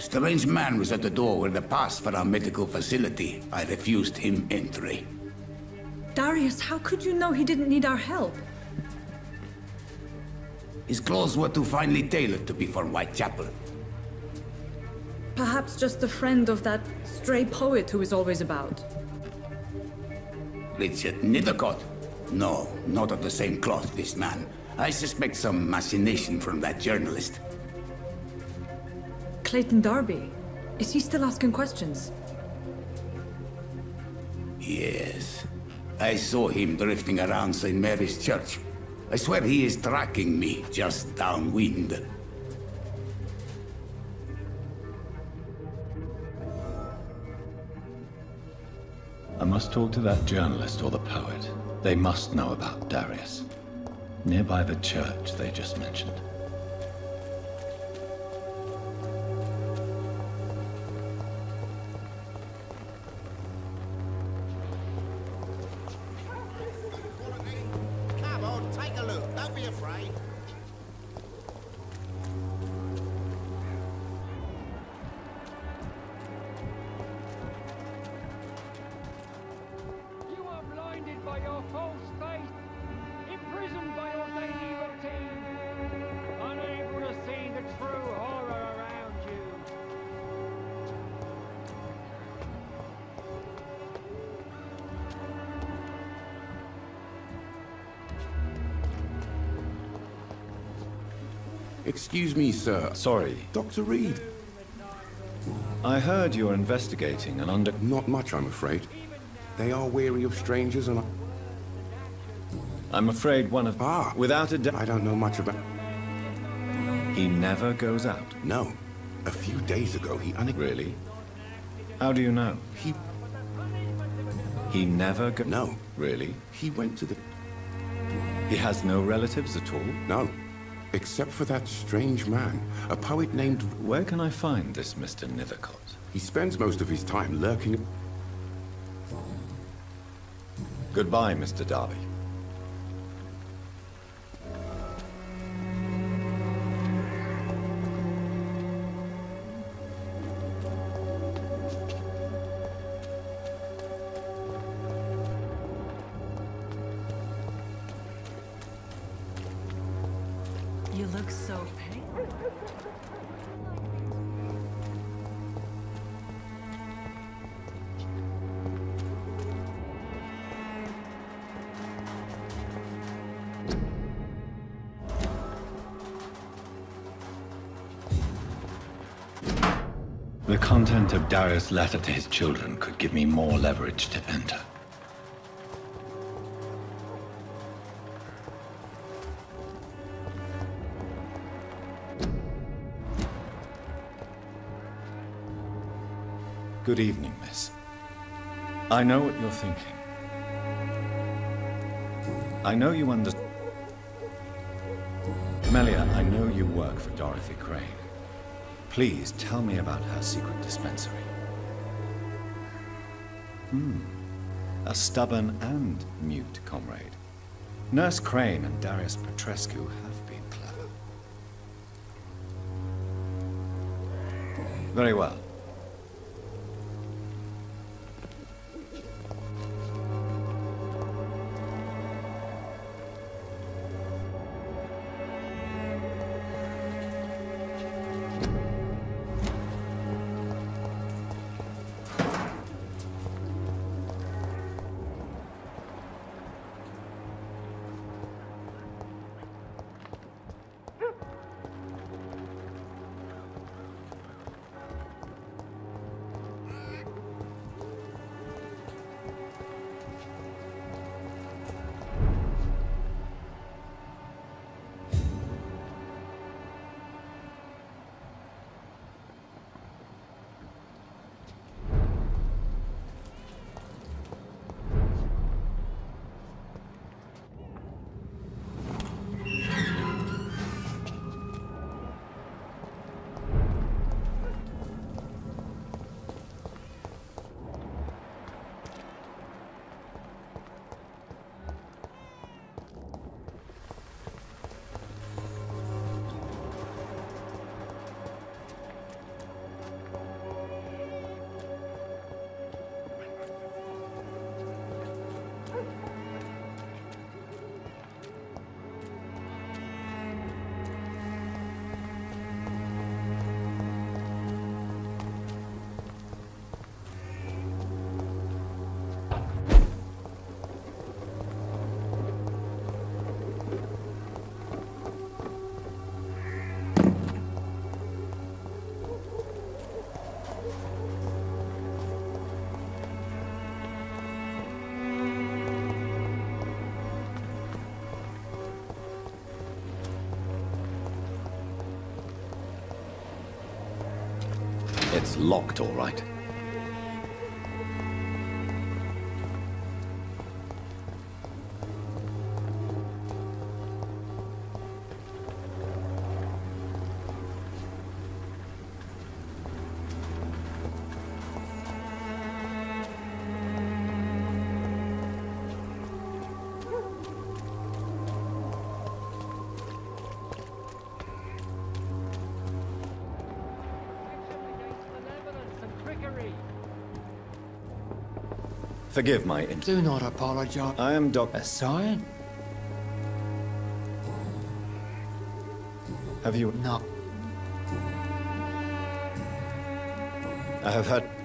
Strange man was at the door with a pass for our medical facility. I refused him entry. Darius, how could you know he didn't need our help? His clothes were too finely tailored to be for Whitechapel. Perhaps just a friend of that stray poet who is always about. Richard Nethercott? No, not of the same cloth, this man. I suspect some machination from that journalist. Clayton Darby. Is he still asking questions? Yes. I saw him drifting around St. Mary's Church. I swear he is tracking me, just downwind. I must talk to that journalist or the poet. They must know about Darius. Nearby the church they just mentioned. Come on, take a look. Don't be afraid. You are blinded by your false faith, imprisoned by your daily routine, unable to see the true horror around you. Excuse me, sir. Sorry. Dr. Reed. I heard you're investigating an Not much, I'm afraid. They are wary of strangers and I'm afraid one of... Without a doubt... I don't know much about... He never goes out. No. A few days ago, he Really? How do you know? He never go... No. Really? He went to the... He has no relatives at all? No. Except for that strange man, a poet named... Where can I find this Mr. Nethercott? He spends most of his time lurking... Goodbye, Mr. Darby. You look so pale. The content of Darius' letter to his children could give me more leverage to enter. Good evening, miss. I know what you're thinking. I know you Melia, I know you work for Dorothy Crane. Please tell me about her secret dispensary. A stubborn and mute comrade. Nurse Crane and Darius Petrescu have been clever. Very well. It's locked, all right. Forgive my Do not apologize. I am A sign? Have you... No. I have had...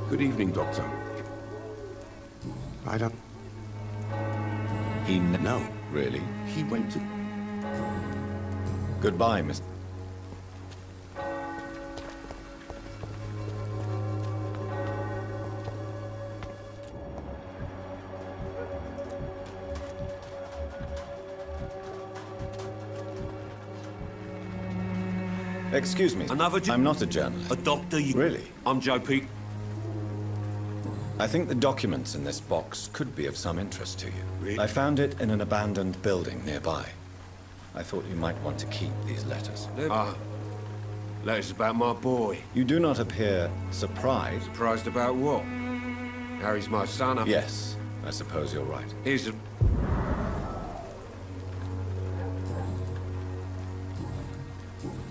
Good evening, Doctor. Right up. No. Really? He went to... Goodbye, Mr. Excuse me. I'm not a journalist. A doctor, you... Really? I'm Joe Pete. I think the documents in this box could be of some interest to you. Really? I found it in an abandoned building nearby. I thought you might want to keep these letters. Letters about my boy. You do not appear surprised. Surprised about what? Harry's my son. Yes, I suppose you're right. Here's a...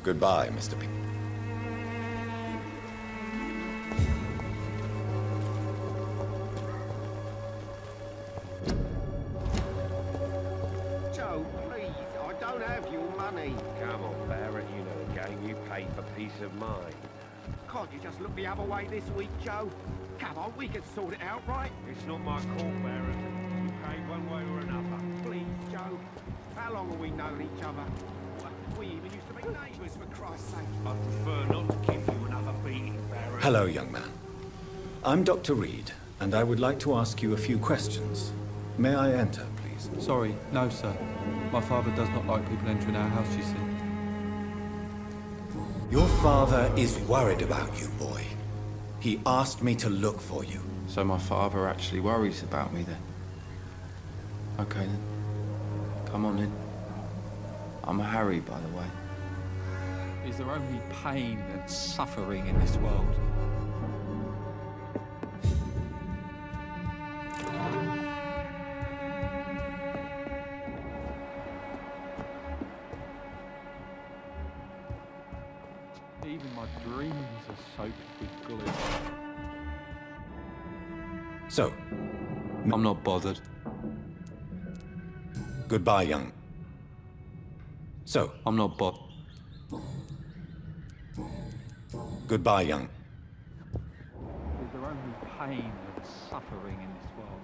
Goodbye, Mr. P. Joe, please, I don't have your money. Come on, Barrett, you know the game. You pay for peace of mind. Can't you just look the other way this week, Joe? Come on, we can sort it out, right? It's not my call, Barrett. You pay one way or another. Please, Joe. How long have we known each other? We even used to be neighbours, for Christ's sake. I prefer not to give you another beating, Barrett. Hello, young man. I'm Dr. Reed, and I would like to ask you a few questions. May I enter, please? Sorry, no, sir. My father does not like people entering our house, you see. Your father is worried about you, boy. He asked me to look for you. So my father actually worries about me then? Okay then. Come on in. I'm Harry, by the way. Is there only pain and suffering in this world? Even my dreams are soaked with glue. So, I'm not bothered. goodbye, young. So, I'm not bothered. Goodbye, young. Is there only pain and suffering in this world?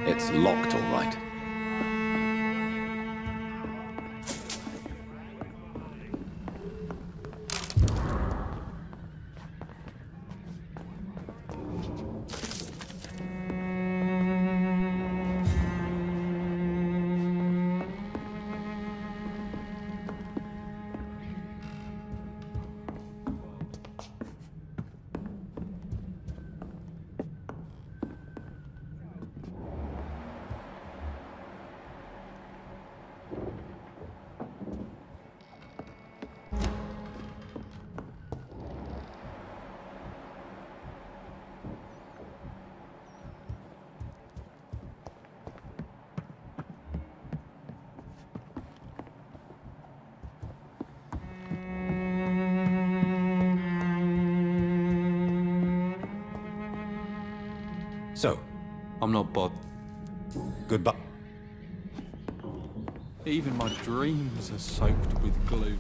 It's locked, all right. So, I'm not bothered. goodbye. Even my dreams are soaked with glue.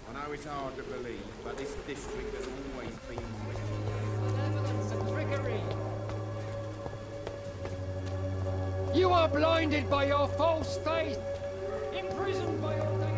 I know it's hard to believe, but this district has always been wicked. Evidence of trickery. You are blinded by your false faith! Imprisoned by your daily...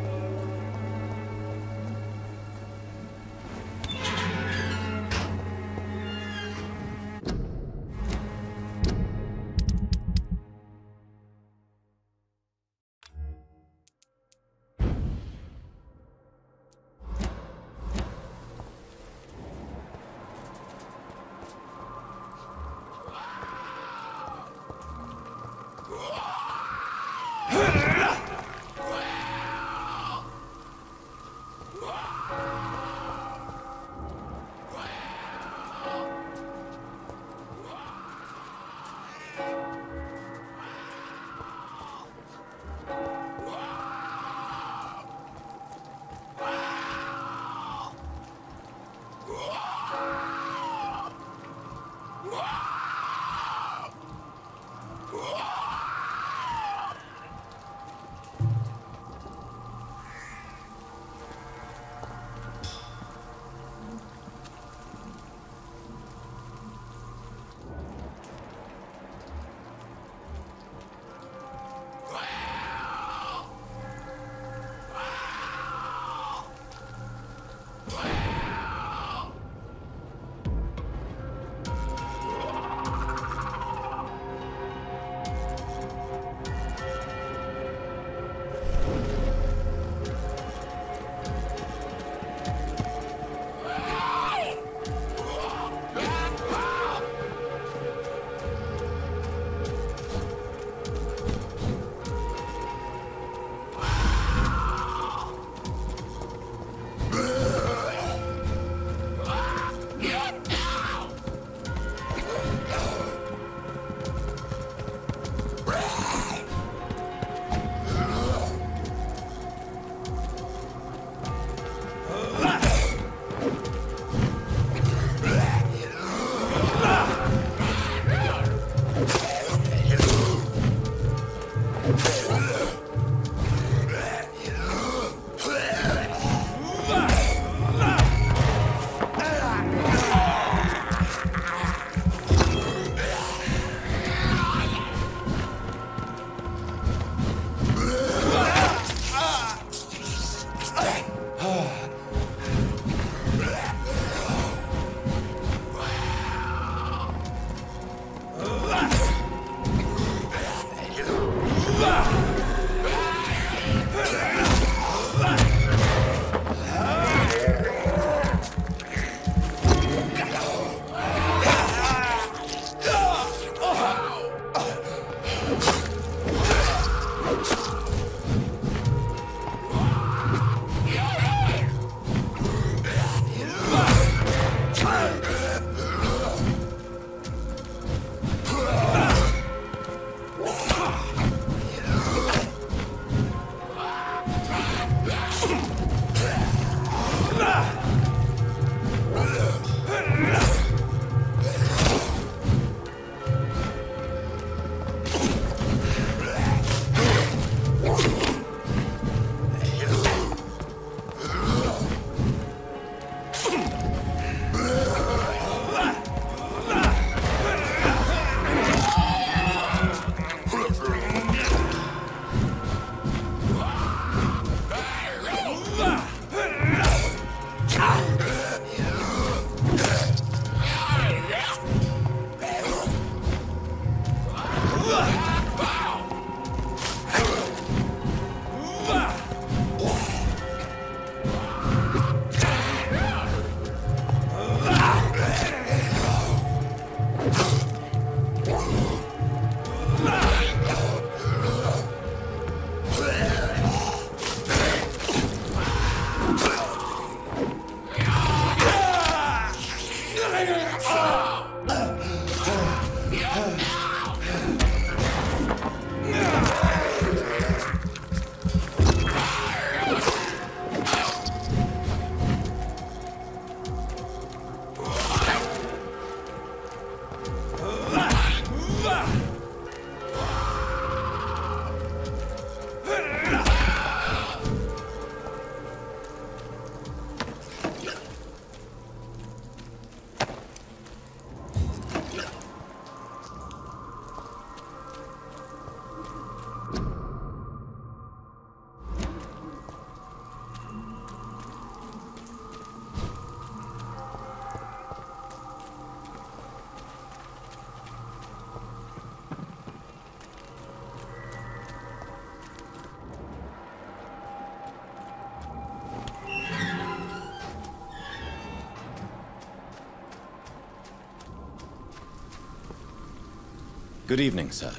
Good evening, sir.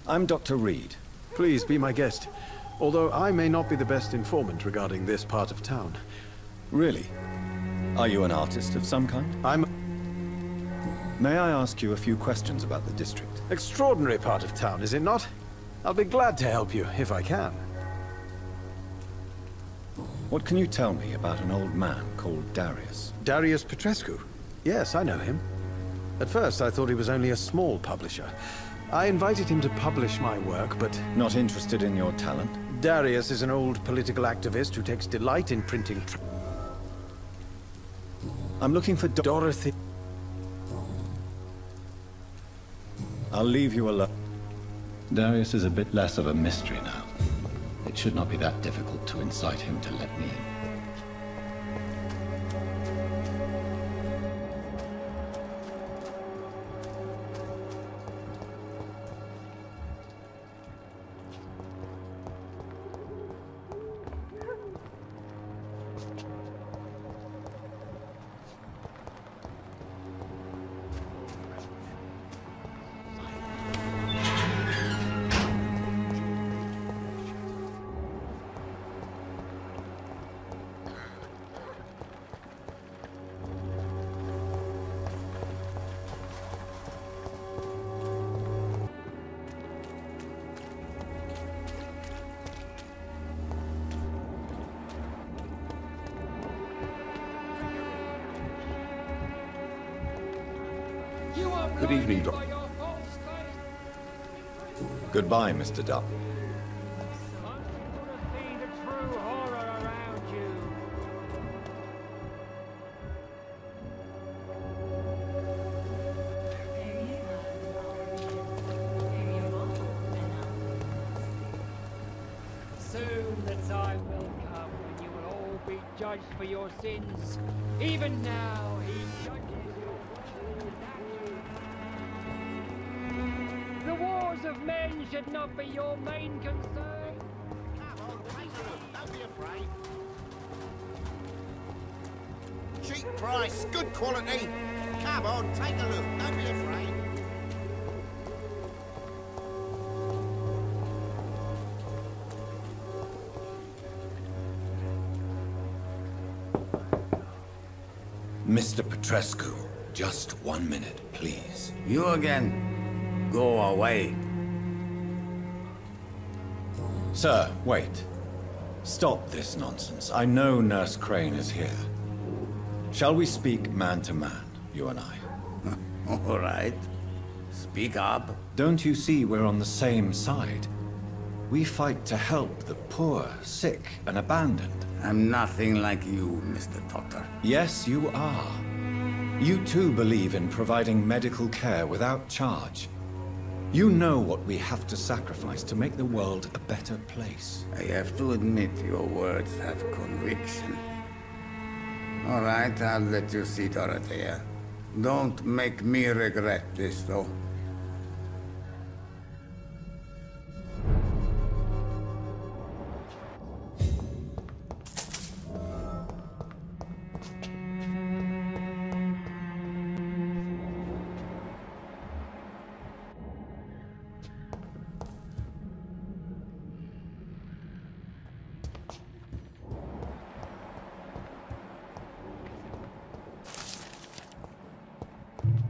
I'm Dr. Reed. Please be my guest. Although I may not be the best informant regarding this part of town. Really? Are you an artist of some kind? May I ask you a few questions about the district? Extraordinary part of town, is it not? I'll be glad to help you, if I can. What can you tell me about an old man called Darius? Darius Petrescu? Yes, I know him. At first, I thought he was only a small publisher. I invited him to publish my work, but... Not interested in your talent? Darius is an old political activist who takes delight in printing... I'm looking for Dorothy... I'll leave you alone. Darius is a bit less of a mystery now. It should not be that difficult to incite him to let me in. Good evening, Doc. Goodbye, Mr. Dupp. Soon the time will come when you will all be judged for your sins. Even now, he judges your words actions. The wars of men should not be your main concern. Come on, take a look. Don't be afraid. Cheap price, good quality. Come on, take a look. Don't be afraid. Mr. Petrescu, just 1 minute, please. You again? Go away. Sir, wait. Stop this nonsense. I know Nurse Crane is here. Shall we speak man to man, you and I? All right. Speak up. Don't you see we're on the same side? We fight to help the poor, sick, and abandoned. I'm nothing like you, Mr. Doctor. Yes, you are. You too believe in providing medical care without charge. You know what we have to sacrifice to make the world a better place. I have to admit your words have conviction. All right, I'll let you see Dorothea. Don't make me regret this, though.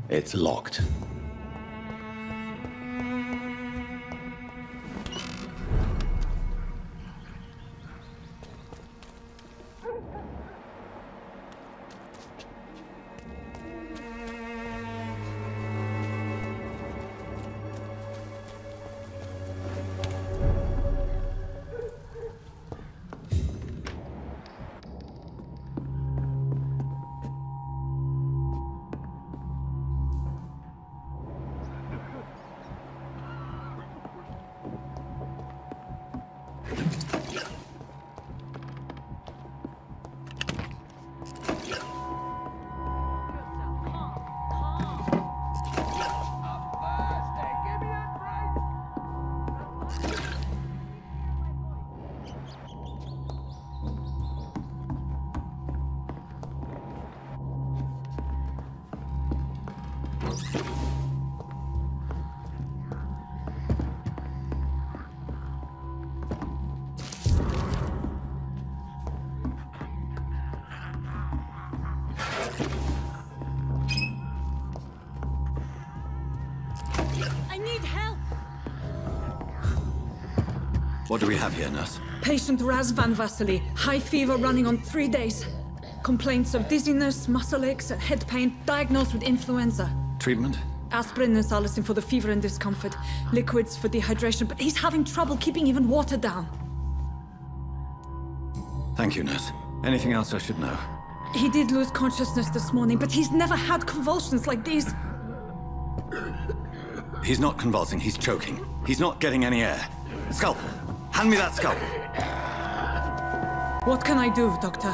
It's locked. What do we have here, nurse? Patient Raz Van Vasily. High fever running on 3 days. Complaints of dizziness, muscle aches, and head pain. Diagnosed with influenza. Treatment? Aspirin and salicin for the fever and discomfort. Liquids for dehydration, but he's having trouble keeping even water down. Thank you, nurse. Anything else I should know? He did lose consciousness this morning, but he's never had convulsions like these. He's not convulsing, he's choking. He's not getting any air. Scalpel! Hand me that scalpel! What can I do, Doctor?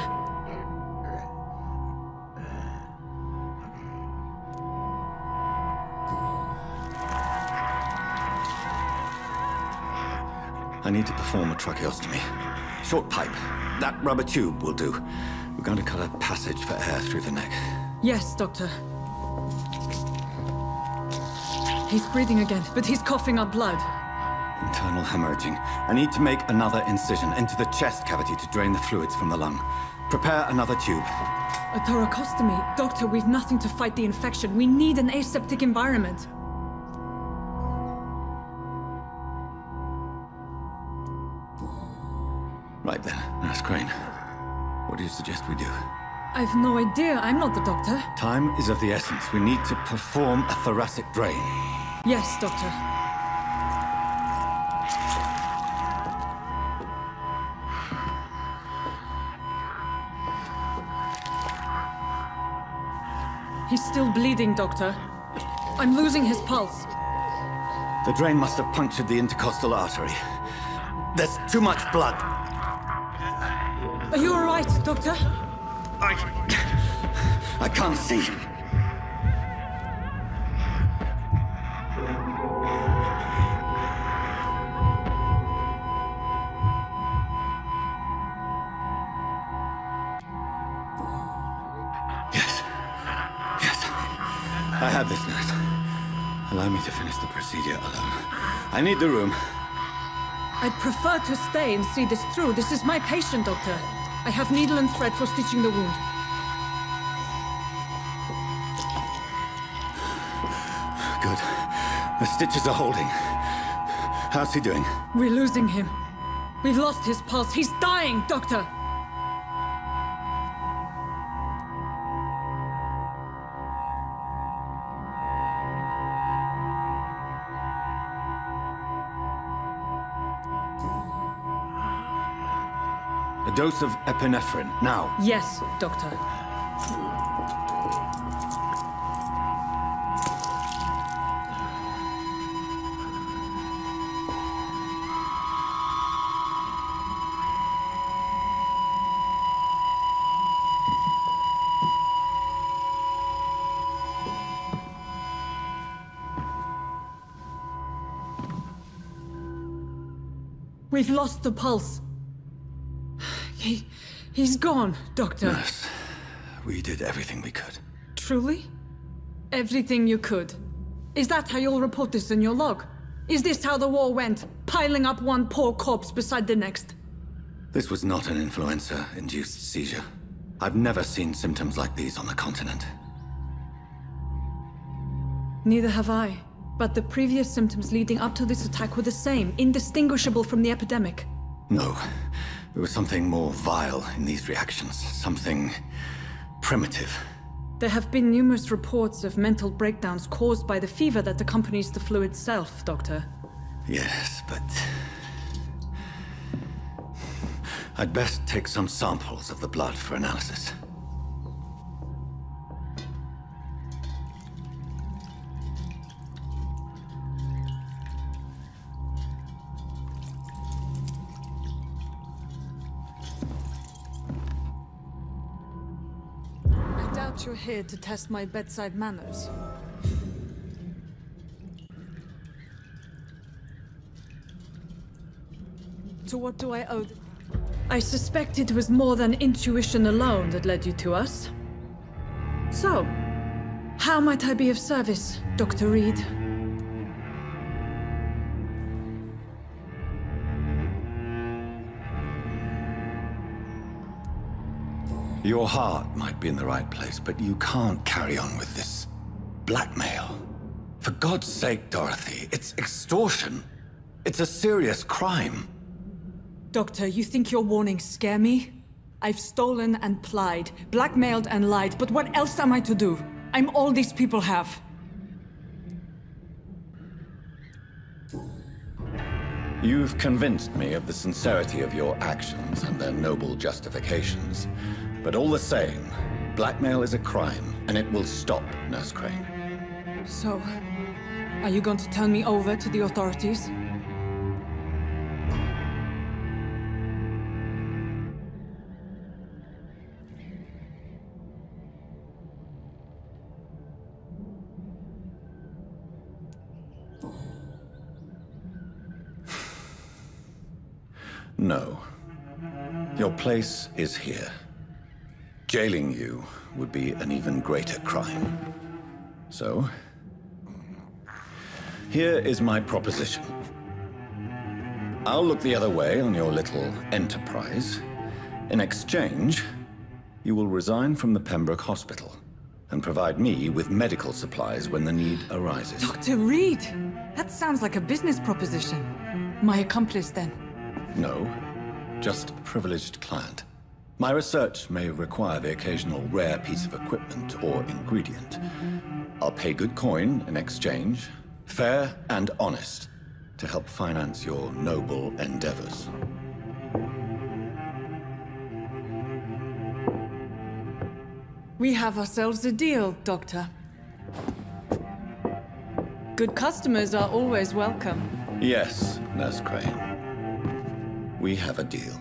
I need to perform a tracheostomy. Short pipe. That rubber tube will do. We're going to cut a passage for air through the neck. Yes, Doctor. He's breathing again, but he's coughing up blood. Internal hemorrhaging. I need to make another incision into the chest cavity to drain the fluids from the lung. Prepare another tube. A thoracostomy? Doctor, we've nothing to fight the infection. We need an aseptic environment. Right then, Nurse Crane. What do you suggest we do? I've no idea. I'm not the doctor. Time is of the essence. We need to perform a thoracic drain. Yes, Doctor. He's still bleeding, Doctor. I'm losing his pulse. The drain must have punctured the intercostal artery. There's too much blood. Are you all right, Doctor? I can't see. Yes. I have this, nurse. Allow me to finish the procedure alone. I need the room. I'd prefer to stay and see this through. This is my patient, Doctor. I have needle and thread for stitching the wound. Good. The stitches are holding. How's he doing? We're losing him. We've lost his pulse. He's dying, Doctor! A dose of epinephrine, now. Yes, Doctor. We've lost the pulse. He's gone, Doctor. Nurse, we did everything we could. Truly? Everything you could? Is that how you'll report this in your log? Is this how the war went? Piling up one poor corpse beside the next? This was not an influenza-induced seizure. I've never seen symptoms like these on the continent. Neither have I. But the previous symptoms leading up to this attack were the same, indistinguishable from the epidemic. No. There was something more vile in these reactions. Something primitive. There have been numerous reports of mental breakdowns caused by the fever that accompanies the fluid itself, Doctor. Yes, but... I'd best take some samples of the blood for analysis. You're here to test my bedside manners. To what do I owe? I suspect it was more than intuition alone that led you to us. So, how might I be of service, Dr. Reed? Your heart might be in the right place, but you can't carry on with this blackmail. For God's sake, Dorothy, it's extortion. It's a serious crime. Doctor, you think your warnings scare me? I've stolen and plied, blackmailed and lied, but what else am I to do? I'm all these people have. You've convinced me of the sincerity of your actions and their noble justifications. But all the same, blackmail is a crime, and it will stop, Nurse Crane. So, are you going to turn me over to the authorities? No. Your place is here. Jailing you would be an even greater crime. So, here is my proposition. I'll look the other way on your little enterprise. In exchange, you will resign from the Pembroke Hospital and provide me with medical supplies when the need arises. Dr. Reed! That sounds like a business proposition. My accomplice, then? No, just a privileged client. My research may require the occasional rare piece of equipment or ingredient. I'll pay good coin in exchange, fair and honest, to help finance your noble endeavors. We have ourselves a deal, Doctor. Good customers are always welcome. Yes, Nurse Crane. We have a deal.